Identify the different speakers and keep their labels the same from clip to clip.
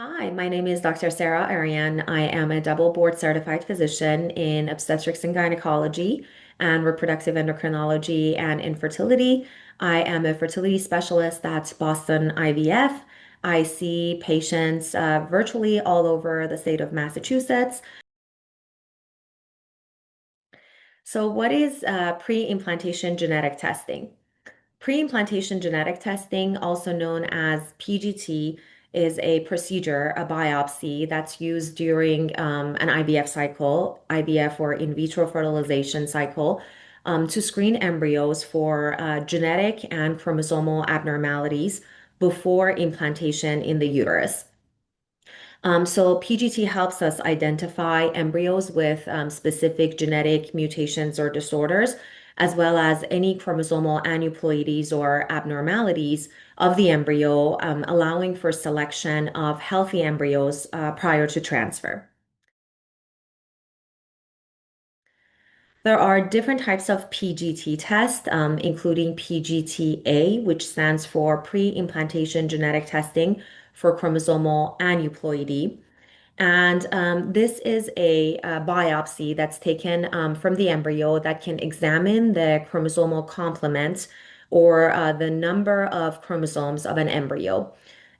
Speaker 1: Hi, my name is Dr. Sara Arian. I am a double board certified physician in obstetrics and gynecology and reproductive endocrinology and infertility. I am a fertility specialist at Boston IVF. I see patients virtually all over the state of Massachusetts. So, what is pre-implantation genetic testing? Pre-implantation genetic testing, also known as PGT, is a procedure, a biopsy that's used during an IVF cycle, IVF or in vitro fertilization cycle, to screen embryos for genetic and chromosomal abnormalities before implantation in the uterus. So PGT helps us identify embryos with specific genetic mutations or disorders, as well as any chromosomal aneuploidies or abnormalities of the embryo, allowing for selection of healthy embryos prior to transfer. There are different types of PGT tests, including PGT-A, which stands for pre-implantation genetic testing for chromosomal aneuploidy. And this is a biopsy that's taken from the embryo that can examine the chromosomal complement or the number of chromosomes of an embryo,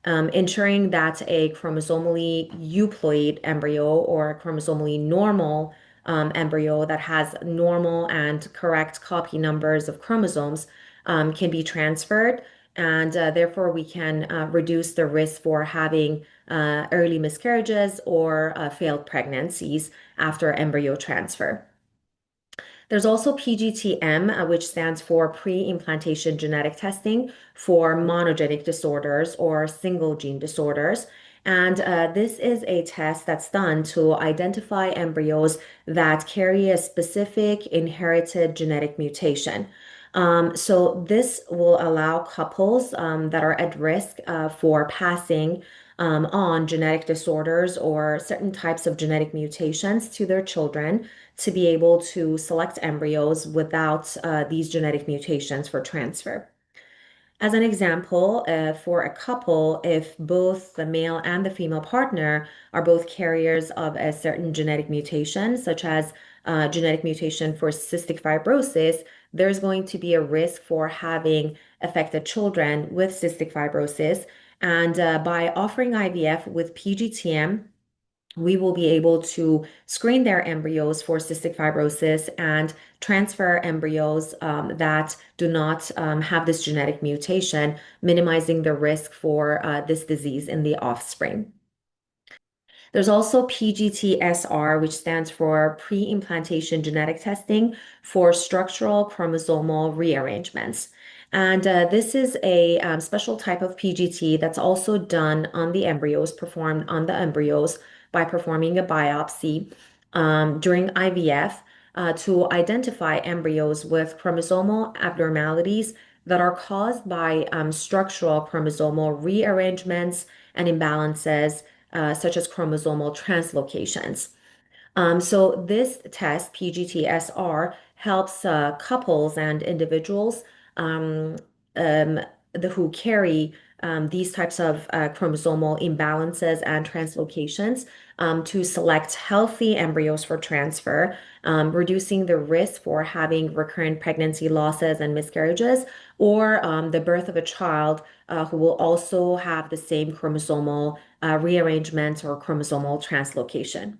Speaker 1: ensuring that a chromosomally euploid embryo or a chromosomally normal embryo that has normal and correct copy numbers of chromosomes can be transferred. And therefore, we can reduce the risk for having early miscarriages or failed pregnancies after embryo transfer. There's also PGT-M, which stands for pre-implantation genetic testing for monogenic disorders or single gene disorders. And this is a test that's done to identify embryos that carry a specific inherited genetic mutation. So this will allow couples that are at risk for passing on genetic disorders or certain types of genetic mutations to their children to be able to select embryos without these genetic mutations for transfer. As an example, for a couple, if both the male and the female partner are both carriers of a certain genetic mutation, such as genetic mutation for cystic fibrosis, there's going to be a risk for having affected children with cystic fibrosis. And by offering IVF with PGTM, we will be able to screen their embryos for cystic fibrosis and transfer embryos that do not have this genetic mutation, minimizing the risk for this disease in the offspring. There's also PGT-SR, which stands for pre-implantation genetic testing for structural chromosomal rearrangements. And this is a special type of PGT that's also done on the embryos, performed on the embryos by performing a biopsy during IVF to identify embryos with chromosomal abnormalities that are caused by structural chromosomal rearrangements and imbalances such as chromosomal translocations. So this test, PGT-SR, helps couples and individuals um, um, who carry these types of chromosomal imbalances and translocations to select healthy embryos for transfer, reducing the risk for having recurrent pregnancy losses and miscarriages, or the birth of a child who will also have the same chromosomal rearrangement or chromosomal translocation.